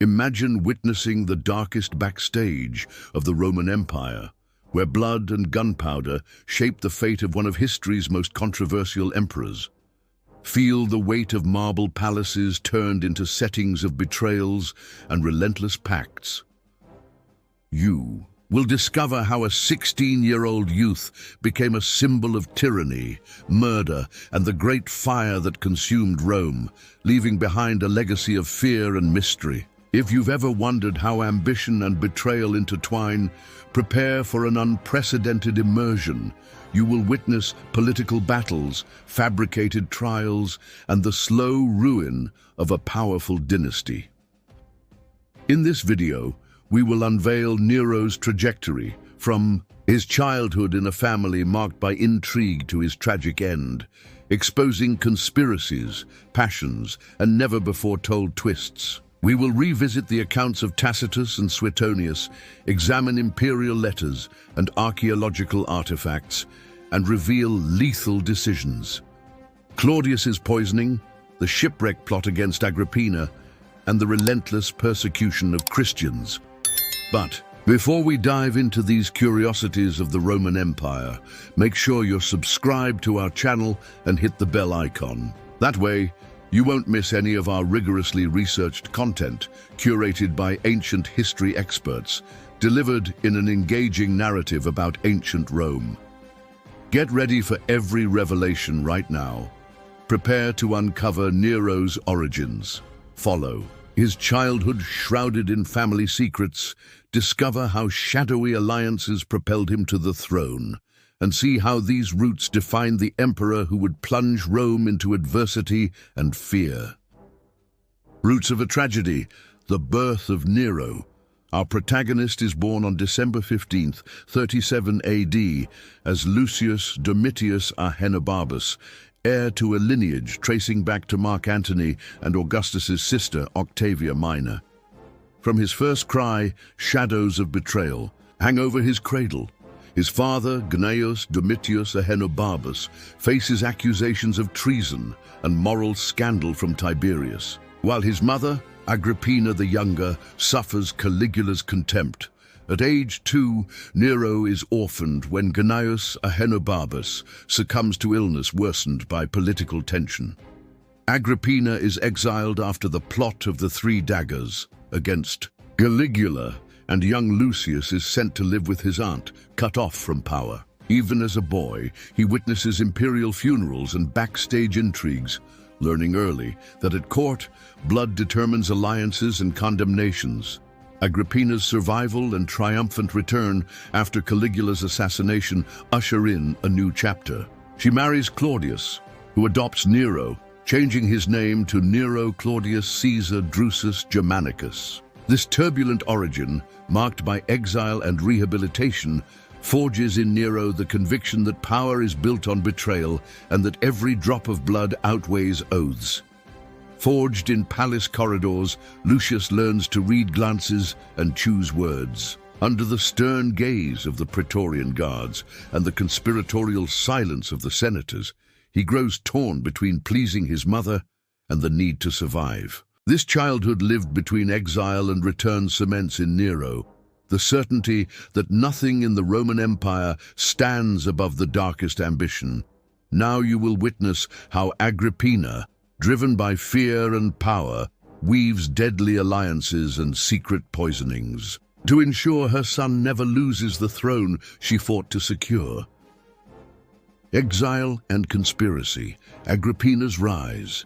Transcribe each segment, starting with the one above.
Imagine witnessing the darkest backstage of the Roman Empire, where blood and gunpowder shaped the fate of one of history's most controversial emperors. Feel the weight of marble palaces turned into settings of betrayals and relentless pacts. You will discover how a 16-year-old youth became a symbol of tyranny, murder, and the great fire that consumed Rome, leaving behind a legacy of fear and mystery. If you've ever wondered how ambition and betrayal intertwine, prepare for an unprecedented immersion. You will witness political battles, fabricated trials, and the slow ruin of a powerful dynasty. In this video, we will unveil Nero's trajectory, from his childhood in a family marked by intrigue to his tragic end, exposing conspiracies, passions, and never-before-told twists. We will revisit the accounts of Tacitus and Suetonius, examine imperial letters and archaeological artifacts, and reveal lethal decisions. Claudius's poisoning, the shipwreck plot against Agrippina, and the relentless persecution of Christians. But before we dive into these curiosities of the Roman Empire, make sure you're subscribed to our channel and hit the bell icon. That way, you won't miss any of our rigorously researched content, curated by ancient history experts, delivered in an engaging narrative about ancient Rome. Get ready for every revelation right now. Prepare to uncover Nero's origins. Follow his childhood shrouded in family secrets, discover how shadowy alliances propelled him to the throne, and see how these roots defined the emperor who would plunge Rome into adversity and fear. Roots of a tragedy, the birth of Nero. Our protagonist is born on December 15th, 37 AD, as Lucius Domitius Ahenobarbus, heir to a lineage tracing back to Mark Antony and Augustus's sister Octavia Minor. From his first cry, shadows of betrayal hang over his cradle. His father, Gnaeus Domitius Ahenobarbus, faces accusations of treason and moral scandal from Tiberius, while his mother, Agrippina the Younger, suffers Caligula's contempt. At age 2, Nero is orphaned when Gnaeus Ahenobarbus succumbs to illness worsened by political tension. Agrippina is exiled after the plot of the Three Daggers against Caligula, and young Lucius is sent to live with his aunt, cut off from power. Even as a boy, he witnesses imperial funerals and backstage intrigues, learning early that at court, blood determines alliances and condemnations. Agrippina's survival and triumphant return after Caligula's assassination usher in a new chapter. She marries Claudius, who adopts Nero, changing his name to Nero Claudius Caesar Drusus Germanicus. This turbulent origin, marked by exile and rehabilitation, forges in Nero the conviction that power is built on betrayal and that every drop of blood outweighs oaths. Forged in palace corridors, Lucius learns to read glances and choose words. Under the stern gaze of the Praetorian guards and the conspiratorial silence of the senators, he grows torn between pleasing his mother and the need to survive. This childhood lived between exile and return cements in Nero the certainty that nothing in the Roman Empire stands above the darkest ambition. Now you will witness how Agrippina, driven by fear and power, weaves deadly alliances and secret poisonings to ensure her son never loses the throne she fought to secure. Exile and conspiracy, Agrippina's rise.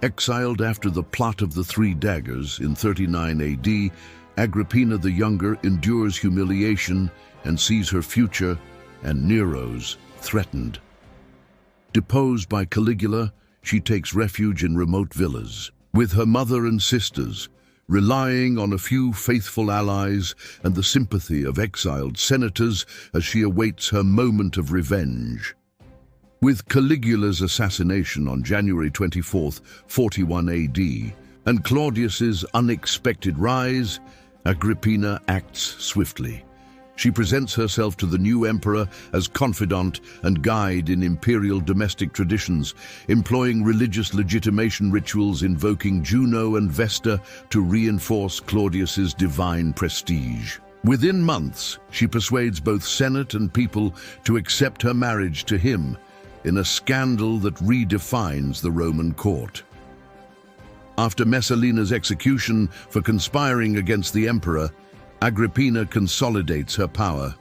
Exiled after the plot of the Three Daggers in 39 AD, Agrippina the Younger endures humiliation and sees her future and Nero's threatened. Deposed by Caligula, she takes refuge in remote villas with her mother and sisters, relying on a few faithful allies and the sympathy of exiled senators as she awaits her moment of revenge. With Caligula's assassination on January 24th, 41 AD, and Claudius's unexpected rise, Agrippina acts swiftly, She presents herself to the new emperor as confidant and guide in imperial domestic traditions, employing religious legitimation rituals invoking Juno and Vesta to reinforce Claudius's divine prestige. Within months, she persuades both Senate and people to accept her marriage to him in a scandal that redefines the Roman court. After Messalina's execution for conspiring against the emperor, Agrippina consolidates her power.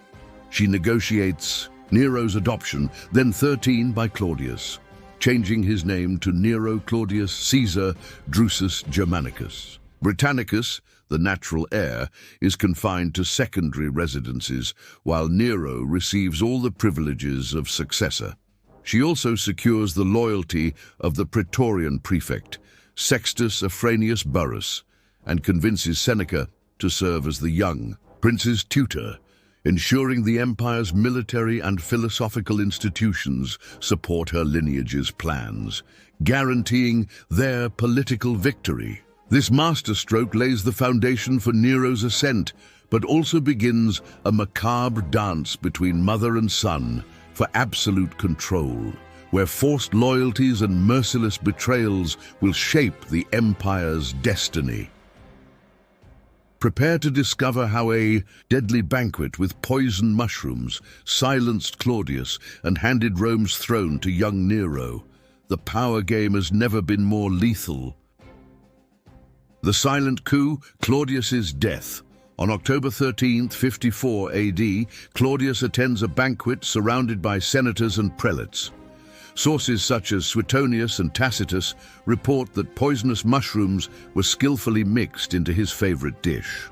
She negotiates Nero's adoption, then 13 by Claudius, changing his name to Nero Claudius Caesar Drusus Germanicus. Britannicus, the natural heir, is confined to secondary residences, while Nero receives all the privileges of successor. She also secures the loyalty of the Praetorian prefect, Sextus Afranius Burrus, and convinces Seneca to serve as the young prince's tutor, ensuring the empire's military and philosophical institutions support her lineage's plans, guaranteeing their political victory. This masterstroke lays the foundation for Nero's ascent, but also begins a macabre dance between mother and son for absolute control, where forced loyalties and merciless betrayals will shape the empire's destiny. Prepare to discover how a deadly banquet with poison mushrooms silenced Claudius and handed Rome's throne to young Nero. The power game has never been more lethal. The silent coup, Claudius's death. On October 13, 54 AD, Claudius attends a banquet surrounded by senators and prelates. Sources such as Suetonius and Tacitus report that poisonous mushrooms were skillfully mixed into his favorite dish.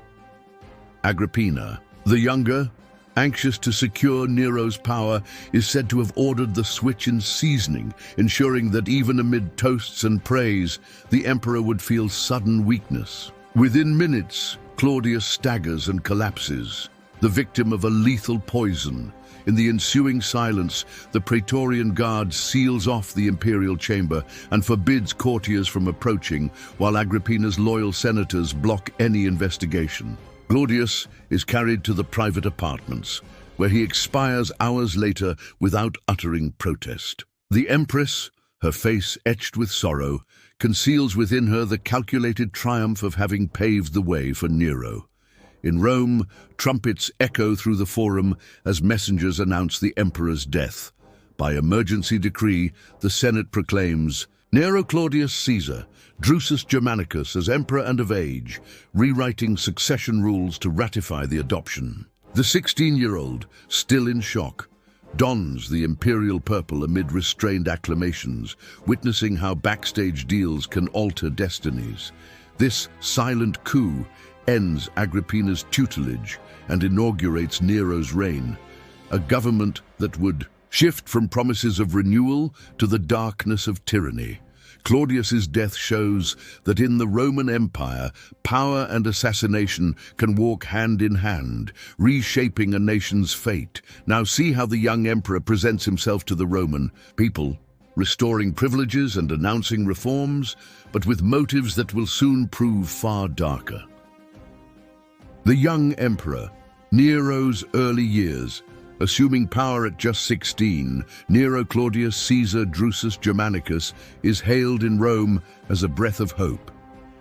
Agrippina, the younger, anxious to secure Nero's power, is said to have ordered the switch in seasoning, ensuring that even amid toasts and praise, the emperor would feel sudden weakness. Within minutes, Claudius staggers and collapses, the victim of a lethal poison. In the ensuing silence, the Praetorian Guard seals off the imperial chamber and forbids courtiers from approaching, while Agrippina's loyal senators block any investigation. Claudius is carried to the private apartments, where he expires hours later without uttering protest. The empress, her face etched with sorrow, conceals within her the calculated triumph of having paved the way for Nero. In Rome, trumpets echo through the forum as messengers announce the emperor's death. By emergency decree, the Senate proclaims Nero Claudius Caesar, Drusus Germanicus as emperor and of age, rewriting succession rules to ratify the adoption. The 16-year-old, still in shock, dons the imperial purple amid restrained acclamations, witnessing how backstage deals can alter destinies. This silent coup ends Agrippina's tutelage and inaugurates Nero's reign, a government that would shift from promises of renewal to the darkness of tyranny. Claudius's death shows that in the Roman Empire, power and assassination can walk hand in hand, reshaping a nation's fate. Now see how the young emperor presents himself to the Roman people, restoring privileges and announcing reforms, but with motives that will soon prove far darker. The young emperor, Nero's early years. Assuming power at just 16, Nero Claudius Caesar Drusus Germanicus is hailed in Rome as a breath of hope.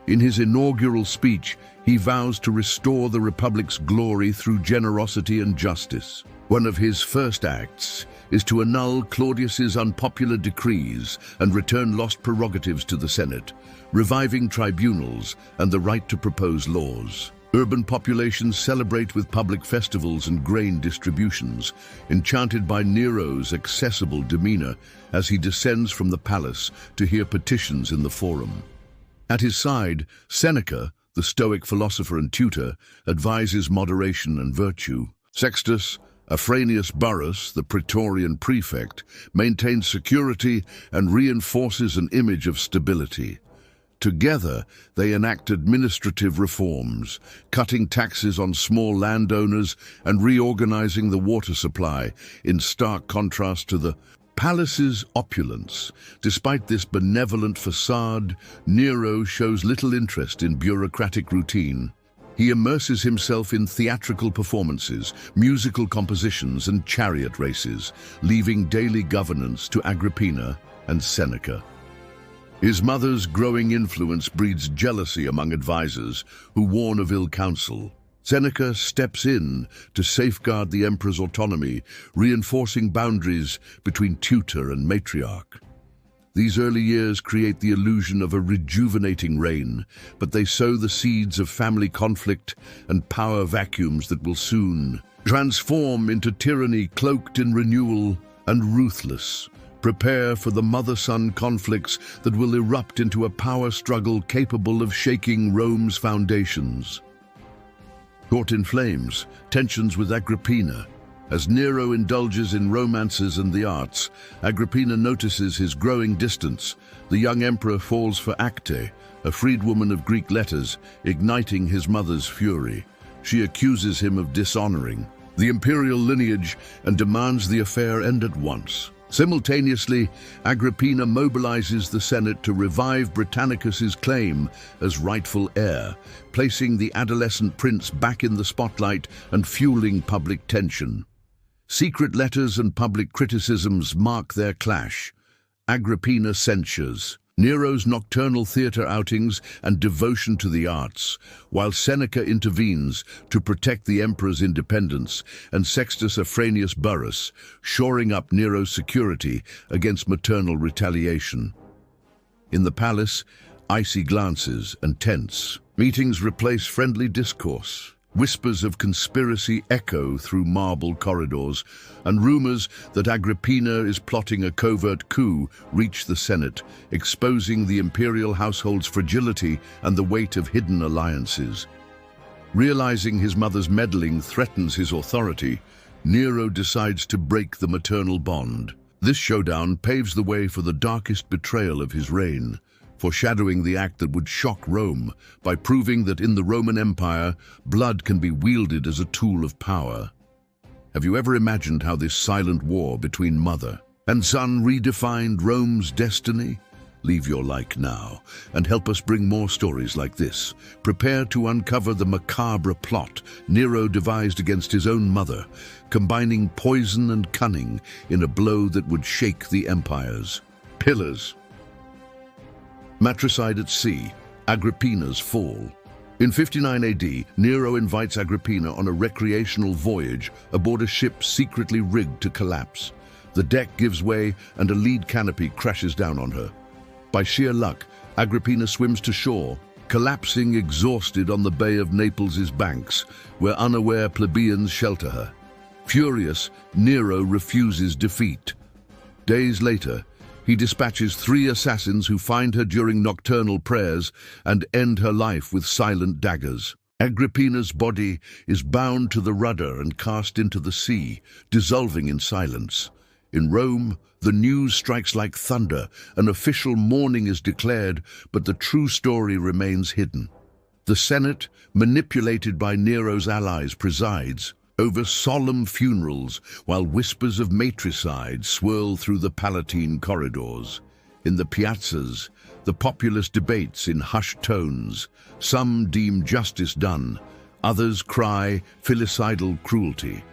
In his inaugural speech, he vows to restore the Republic's glory through generosity and justice. One of his first acts is to annul Claudius's unpopular decrees and return lost prerogatives to the Senate, reviving tribunals and the right to propose laws. Urban populations celebrate with public festivals and grain distributions, enchanted by Nero's accessible demeanor as he descends from the palace to hear petitions in the forum. At his side, Seneca, the Stoic philosopher and tutor, advises moderation and virtue. Sextus Afranius Burrus, the Praetorian prefect, maintains security and reinforces an image of stability. Together, they enact administrative reforms, cutting taxes on small landowners and reorganizing the water supply, in stark contrast to the palace's opulence. Despite this benevolent facade, Nero shows little interest in bureaucratic routine. He immerses himself in theatrical performances, musical compositions, and chariot races, leaving daily governance to Agrippina and Seneca. His mother's growing influence breeds jealousy among advisors who warn of ill counsel. Seneca steps in to safeguard the emperor's autonomy, reinforcing boundaries between tutor and matriarch. These early years create the illusion of a rejuvenating reign, but they sow the seeds of family conflict and power vacuums that will soon transform into tyranny cloaked in renewal and ruthless. Prepare for the mother-son conflicts that will erupt into a power struggle capable of shaking Rome's foundations. Caught in flames, tensions with Agrippina. As Nero indulges in romances and the arts, Agrippina notices his growing distance. The young emperor falls for Acte, a freedwoman of Greek letters, igniting his mother's fury. She accuses him of dishonoring the imperial lineage and demands the affair end at once. Simultaneously, Agrippina mobilizes the Senate to revive Britannicus's claim as rightful heir, placing the adolescent prince back in the spotlight and fueling public tension. Secret letters and public criticisms mark their clash. Agrippina censures Nero's nocturnal theater outings and devotion to the arts, while Seneca intervenes to protect the emperor's independence, and Sextus Afranius Burrus, shoring up Nero's security against maternal retaliation. In the palace, icy glances and tense meetings replace friendly discourse. Whispers of conspiracy echo through marble corridors, and rumors that Agrippina is plotting a covert coup reach the Senate, exposing the imperial household's fragility and the weight of hidden alliances. Realizing his mother's meddling threatens his authority, Nero decides to break the maternal bond. This showdown paves the way for the darkest betrayal of his reign, foreshadowing the act that would shock Rome by proving that in the Roman Empire, blood can be wielded as a tool of power. Have you ever imagined how this silent war between mother and son redefined Rome's destiny? Leave your like now and help us bring more stories like this. Prepare to uncover the macabre plot Nero devised against his own mother, combining poison and cunning in a blow that would shake the empire's pillars. Matricide at sea, Agrippina's fall. In 59 AD, Nero invites Agrippina on a recreational voyage aboard a ship secretly rigged to collapse. The deck gives way and a lead canopy crashes down on her. By sheer luck, Agrippina swims to shore, collapsing exhausted on the Bay of Naples' banks, where unaware plebeians shelter her. Furious, Nero refuses defeat. Days later, he dispatches 3 assassins who find her during nocturnal prayers and end her life with silent daggers. Agrippina's body is bound to the rudder and cast into the sea, dissolving in silence. In Rome, the news strikes like thunder. An official mourning is declared, but the true story remains hidden. The Senate, manipulated by Nero's allies, presides over solemn funerals, while whispers of matricide swirl through the Palatine corridors. In the piazzas, the populace debates in hushed tones. Some deem justice done, others cry filicidal cruelty.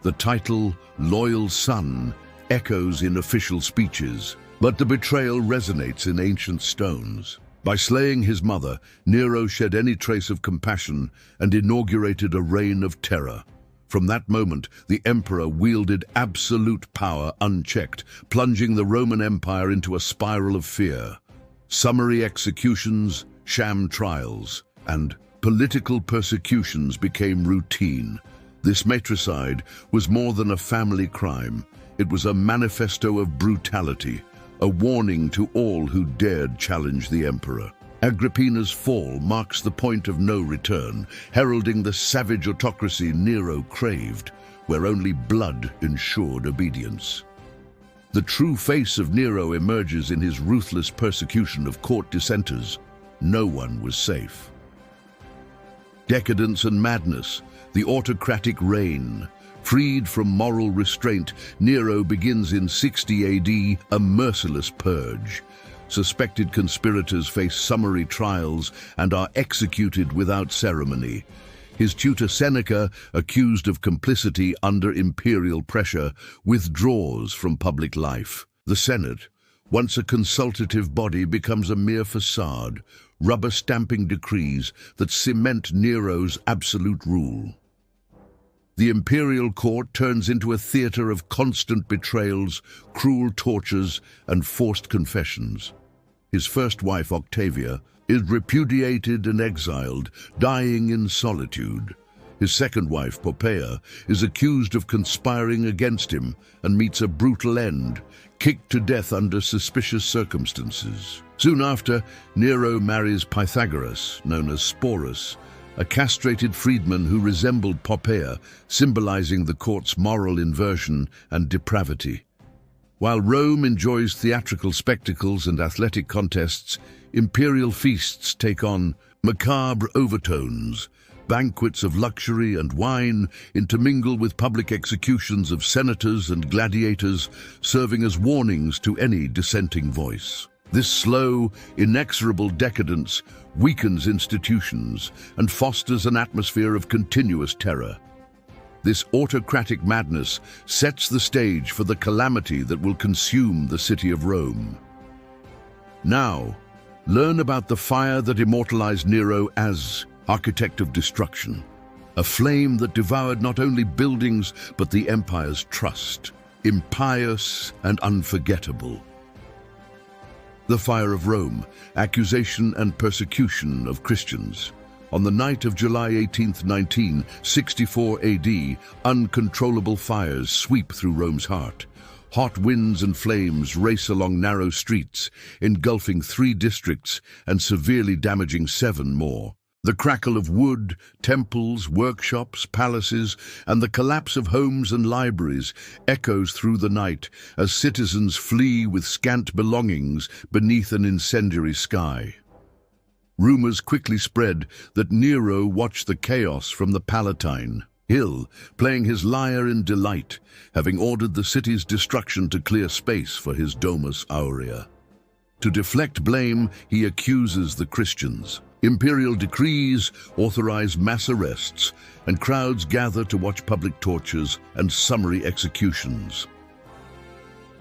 The title, Loyal Son, echoes in official speeches, but the betrayal resonates in ancient stones. By slaying his mother, Nero shed any trace of compassion and inaugurated a reign of terror. From that moment, the emperor wielded absolute power unchecked, plunging the Roman Empire into a spiral of fear. Summary executions, sham trials, and political persecutions became routine. This matricide was more than a family crime. It was a manifesto of brutality, a warning to all who dared challenge the emperor. Agrippina's fall marks the point of no return, heralding the savage autocracy Nero craved, where only blood ensured obedience. The true face of Nero emerges in his ruthless persecution of court dissenters. No one was safe. Decadence and madness, the autocratic reign. Freed from moral restraint, Nero begins in 60 AD a merciless purge. Suspected conspirators face summary trials and are executed without ceremony. His tutor Seneca, accused of complicity under imperial pressure, withdraws from public life. The Senate, once a consultative body, becomes a mere facade, rubber-stamping decrees that cement Nero's absolute rule. The imperial court turns into a theater of constant betrayals, cruel tortures, and forced confessions. His first wife, Octavia, is repudiated and exiled, dying in solitude. His second wife, Poppaea, is accused of conspiring against him and meets a brutal end, kicked to death under suspicious circumstances. Soon after, Nero marries Pythagoras, known as Sporus, a castrated freedman who resembled Poppaea, symbolizing the court's moral inversion and depravity. While Rome enjoys theatrical spectacles and athletic contests, imperial feasts take on macabre overtones. Banquets of luxury and wine intermingle with public executions of senators and gladiators, serving as warnings to any dissenting voice. This slow, inexorable decadence weakens institutions and fosters an atmosphere of continuous terror. This autocratic madness sets the stage for the calamity that will consume the city of Rome. Now, learn about the fire that immortalized Nero as architect of destruction, a flame that devoured not only buildings but the empire's trust, impious and unforgettable. The Fire of Rome, Accusation and Persecution of Christians. On the night of July 18, 1964 AD, uncontrollable fires sweep through Rome's heart. Hot winds and flames race along narrow streets, engulfing 3 districts and severely damaging 7 more. The crackle of wood, temples, workshops, palaces, and the collapse of homes and libraries echoes through the night as citizens flee with scant belongings beneath an incendiary sky. Rumors quickly spread that Nero watched the chaos from the Palatine Hill, playing his lyre in delight, having ordered the city's destruction to clear space for his Domus Aurea. To deflect blame, he accuses the Christians. Imperial decrees authorize mass arrests, and crowds gather to watch public tortures and summary executions.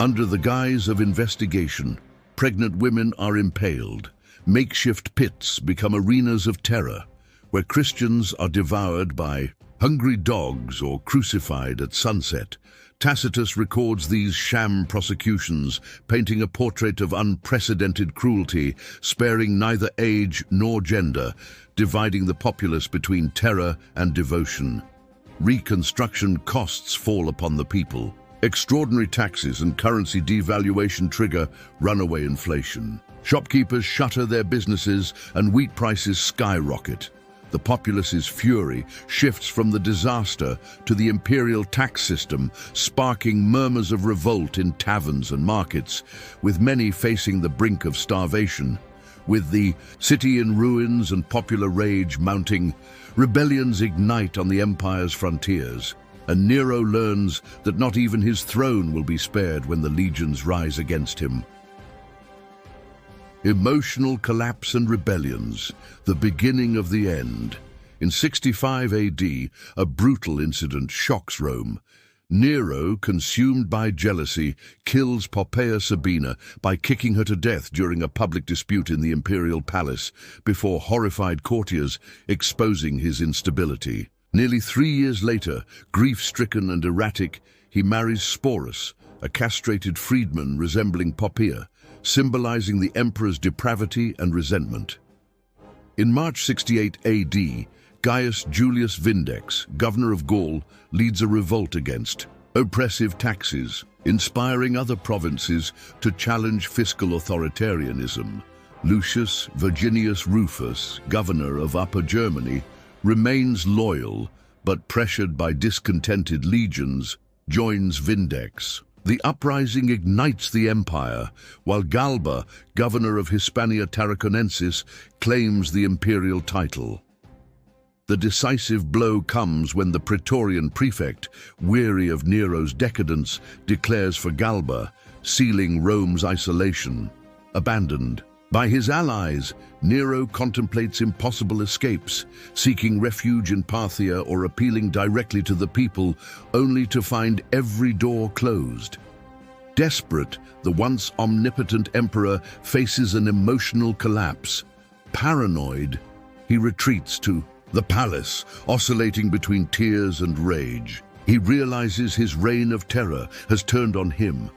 Under the guise of investigation, pregnant women are impaled. Makeshift pits become arenas of terror, where Christians are devoured by hungry dogs or crucified at sunset. Tacitus records these sham prosecutions, painting a portrait of unprecedented cruelty, sparing neither age nor gender, dividing the populace between terror and devotion. Reconstruction costs fall upon the people. Extraordinary taxes and currency devaluation trigger runaway inflation. Shopkeepers shutter their businesses and wheat prices skyrocket. The populace's fury shifts from the disaster to the imperial tax system, sparking murmurs of revolt in taverns and markets, with many facing the brink of starvation. With the city in ruins and popular rage mounting, rebellions ignite on the empire's frontiers, and Nero learns that not even his throne will be spared when the legions rise against him. Emotional collapse and rebellions, the beginning of the end. In 65 AD, a brutal incident shocks Rome. Nero, consumed by jealousy, kills Poppaea Sabina by kicking her to death during a public dispute in the imperial palace, before horrified courtiers exposing his instability. Nearly 3 years later, grief-stricken and erratic, he marries Sporus, a castrated freedman resembling Poppaea, symbolizing the emperor's depravity and resentment. In March 68 AD, Gaius Julius Vindex, governor of Gaul, leads a revolt against oppressive taxes, inspiring other provinces to challenge fiscal authoritarianism. Lucius Virginius Rufus, governor of Upper Germany, remains loyal, but pressured by discontented legions, joins Vindex. The uprising ignites the empire, while Galba, governor of Hispania Tarraconensis, claims the imperial title. The decisive blow comes when the Praetorian prefect, weary of Nero's decadence, declares for Galba, sealing Rome's isolation. abandoned. By his allies, Nero contemplates impossible escapes, seeking refuge in Parthia or appealing directly to the people, only to find every door closed. Desperate, the once omnipotent emperor faces an emotional collapse. Paranoid, he retreats to the palace, oscillating between tears and rage. He realizes his reign of terror has turned on him.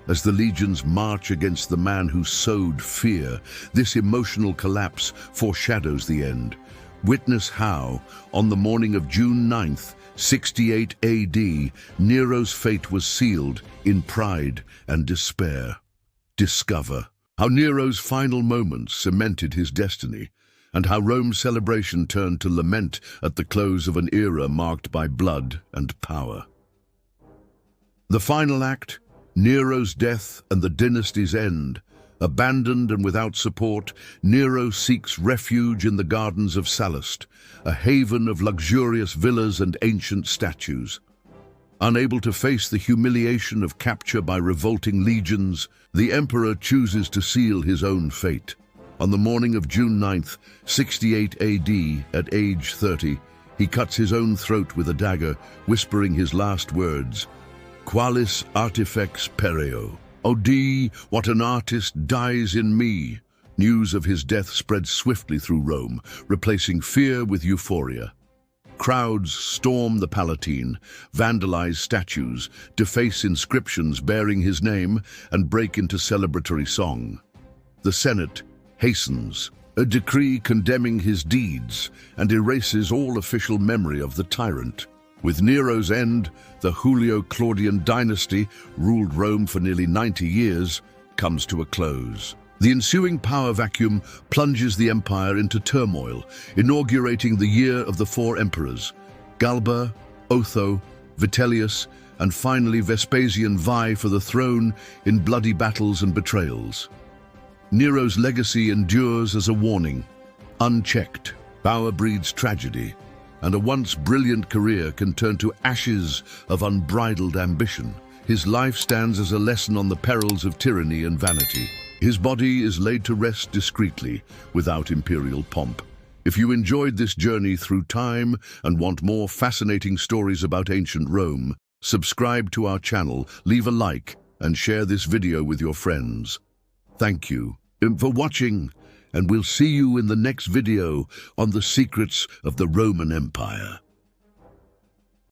As the legions march against the man who sowed fear, this emotional collapse foreshadows the end. Witness how, on the morning of June 9th, 68 AD, Nero's fate was sealed in pride and despair. Discover how Nero's final moments cemented his destiny, and how Rome's celebration turned to lament at the close of an era marked by blood and power. The final act, Nero's death and the dynasty's end. Abandoned and without support, Nero seeks refuge in the gardens of Sallust, a haven of luxurious villas and ancient statues. Unable to face the humiliation of capture by revolting legions, the emperor chooses to seal his own fate. On the morning of June 9th, 68 AD, at age 30, he cuts his own throat with a dagger, whispering his last words, "Qualis artifex pereo." "O Dee, what an artist dies in me!" News of his death spread swiftly through Rome, replacing fear with euphoria. Crowds storm the Palatine, vandalize statues, deface inscriptions bearing his name, and break into celebratory song. The Senate hastens, a decree condemning his deeds, and erases all official memory of the tyrant. With Nero's end, the Julio-Claudian Dynasty, ruled Rome for nearly 90 years, comes to a close. The ensuing power vacuum plunges the empire into turmoil, inaugurating the year of the four emperors. Galba, Otho, Vitellius, and finally Vespasian vie for the throne in bloody battles and betrayals. Nero's legacy endures as a warning. Unchecked, power breeds tragedy, and a once brilliant career can turn to ashes of unbridled ambition. His life stands as a lesson on the perils of tyranny and vanity. His body is laid to rest discreetly, without imperial pomp. If you enjoyed this journey through time and want more fascinating stories about ancient Rome, subscribe to our channel, leave a like, and share this video with your friends. Thank you for watching, and we'll see you in the next video on the secrets of the Roman Empire.